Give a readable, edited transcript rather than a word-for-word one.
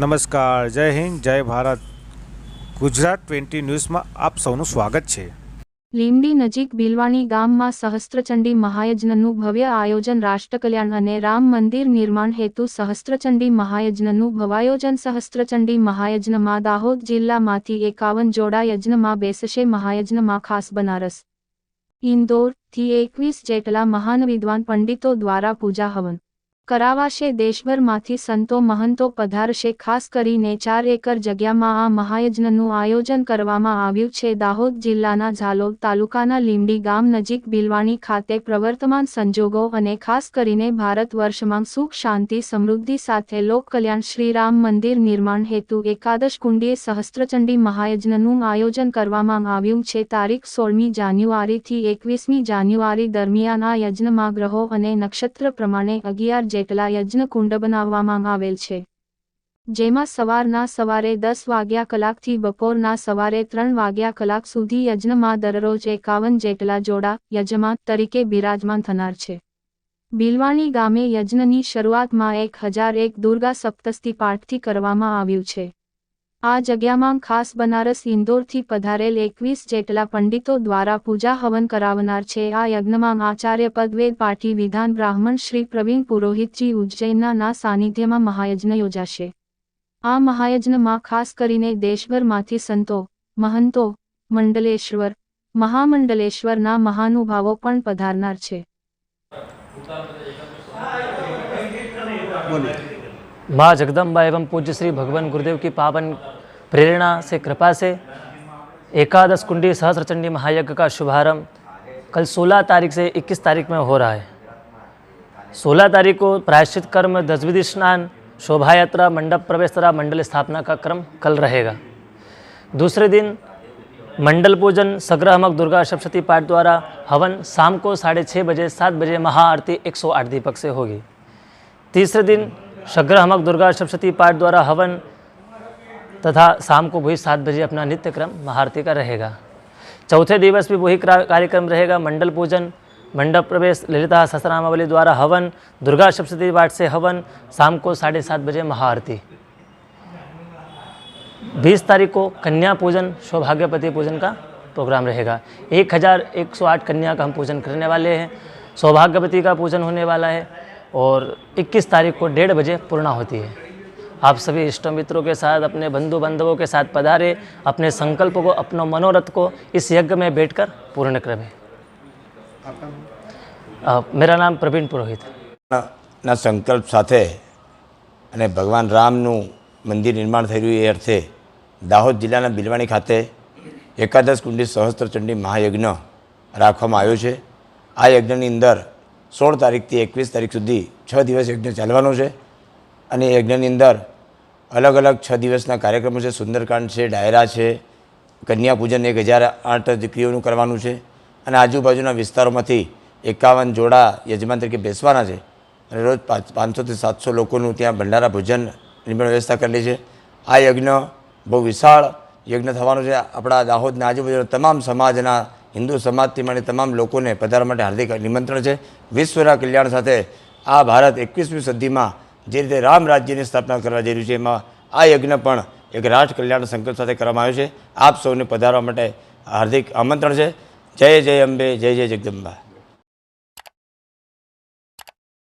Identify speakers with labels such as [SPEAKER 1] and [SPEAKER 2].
[SPEAKER 1] નમસ્કાર, જય હિન્દ, જય ભારત. ગુજરાત 20 ન્યૂઝમાં આપ સૌનું સ્વાગત છે.
[SPEAKER 2] લીંબડી નજીક બિલવાણી ગામમાં સહસ્ત્રચંડી મહાયજ્ઞનું ભવ્ય આયોજન. રાષ્ટ્રકલ્યાણ અને રામ મંદિર નિર્માણ હેતુ સહસ્ત્રચંડી મહાયજ્ઞનું ભવ્યાયોજન. સહસ્ત્રચંડી મહાયજ્ઞમાં દાહોદ જિલ્લામાંથી 51 જોડા યજ્ઞમાં બેસશે. મહાયજ્ઞમાં ખાસ બનારસ, ઇન્દોરથી 21 જેટલા મહાન વિદ્વાન પંડિતો દ્વારા પૂજા હવન કરાવાશે. દેશભરમાંથી સંતો મહંતો પધારશે. ખાસ કરીને 4 એકર જગ્યામાં આ મહાયજ્ઞનું આયોજન કરવામાં આવ્યું છે. દાહોદ જિલ્લાના ઝાલોદ તાલુકાના લીંબડી ગામ નજીક બિલવાણી ખાતે પ્રવર્તમાન સંજોગો અને ખાસ કરીને ભારત વર્ષમાં સુખ શાંતિ સમૃદ્ધિ સાથે લોક કલ્યાણ શ્રી રામ મંદિર નિર્માણ હેતુ એકાદશ કુંડીય સહસ્ત્રચંડી મહાયજ્ઞનું આયોજન કરવામાં આવ્યું છે. તારીખ 16મી જાન્યુઆરીથી 21મી જાન્યુઆરી દરમિયાન આ યજ્ઞમાં ગ્રહો અને નક્ષત્ર પ્રમાણે 11 જેટલા યજ્ઞ કુંડ બનાવવામાં આવેલ છે, જેમાં સવારે 10 વાગ્યા કલાકથી બપોરના સવારે 3 વાગ્યા કલાક સુધી યજ્ઞમાં દરરોજ 51 જેટલા જોડા યજમાન તરીકે બિરાજમાન થનાર છે. બિલવાણી ગામે યજ્ઞની શરૂઆતમાં 1001 દુર્ગા સપ્તસ્તી પાઠથી કરવામાં આવ્યું છે. આ જગ્યામાં ખાસ બનારસ ઇન્દોરથી પધારેલ 21 જેટલા પંડિતો દ્વારા પૂજા હવન કરાવનાર છે. આ યજ્ઞમાં આચાર્ય પદ વેદ પાઠી વિધાન બ્રાહ્મણ શ્રી પ્રવીણ પુરોહિતજી ઉજ્જૈનના સાનિધ્યમાં મહાયજ્ઞ યોજાશે. આ મહાયજ્ઞમાં ખાસ કરીને દેશભરમાંથી સંતો મહંતો મંડલેશ્વર મહામંડલેશ્વરના મહાનુભાવો પણ પધારનાર છે.
[SPEAKER 3] माँ जगदम्बा एवं पूज्य श्री भगवान गुरुदेव की पावन प्रेरणा से कृपा से एकादश कुंडी सहस्त्रचंडी महायज्ञ का शुभारंभ कल 16 तारीख से 21 तारीख में हो रहा है. 16 तारीख को प्रायश्चित कर्म, दशविधि स्नान, शोभा यात्रा, मंडप प्रवेश तथा मंडल स्थापना का क्रम कल रहेगा. दूसरे दिन मंडल पूजन, सग्रहमक दुर्गा सप्तशती पाठ द्वारा हवन शाम को 6:30 बजे 7 बजे महाआरती 108 दीपक से होगी. तीसरे दिन सग्रहमक दुर्गा सप्तशती पाठ द्वारा हवन तथा शाम को वही 7 बजे अपना नित्य क्रम महाआरती का रहेगा. चौथे दिवस भी वही कार्यक्रम रहेगा. मंडल पूजन, मंडप प्रवेश, ललिता सहस्रनामावली द्वारा हवन, दुर्गा सप्तशती पाठ से हवन, शाम को 7:30 बजे महाआरती. 20 तारीख को कन्या पूजन, सौभाग्यपति पूजन का प्रोग्राम रहेगा. 1108 कन्या का हम पूजन करने वाले हैं. सौभाग्यपति का पूजन होने वाला है और 21 तारीख को 1:30 बजे पूर्ण होती है. आप सभी इष्ट मित्रों के साथ, अपने बंधु बांधवों के साथ पधारे. अपने संकल्प को, अपना मनोरथ को इस यज्ञ में बैठकर पूर्ण करें. मेरा नाम प्रवीण पुरोहित.
[SPEAKER 4] ना संकल्प साथे अने भगवान रामनु मंदिर निर्माण थई रह्युं ए अर्थे दाहोद जिल्लाना बिलवाणी खाते एकादश कुंडी सहस्त्रचंडी महायज्ञ राखवामां आव्यो छे. आ यज्ञनी अंदर 16 तारीखથી 21 तारीख सुधी 6 दिवस यज्ञ चालवानो छे અને यज्ञनी अंदर अलग अलग 6 दिवसना कार्यक्रमों छे. सुंदरकांड छे, डायरा छे, कन्या पूजन 1008 દીકરીઓનું કરવાનું છે અને આજુબાજુના વિસ્તારોમાંથી 51 જોડા યજમાન તરીકે બેસવાના છે અને રોજ 500 થી 700 લોકોનું ત્યાં ભંડારા ભોજન નિર્માણ વ્યવસ્થા કરેલી છે. આ યજ્ઞ બહુ વિશાળ યજ્ઞ થવાનો છે. આપણા દાહોદના આજુબાજુના તમામ સમાજના, हिंदू समाजથી માંડી તમામ લોકોને પધારવા માટે હાર્દિક નિમંત્રણ છે. વિશ્વના કલ્યાણ સાથે આ ભારત 21મી સદીમાં જે રીતે રામ રાજ્યની સ્થાપના કરવા જઈ રહ્યું છે, એમાં આ યજ્ઞ પણ એક રાષ્ટ્ર કલ્યાણ સંકલ્પ સાથે કરવામાં આવ્યો છે. આપ સૌને પધારવા માટે હાર્દિક આમંત્રણ છે. જય જય અંબે, જય જય જગદંબા.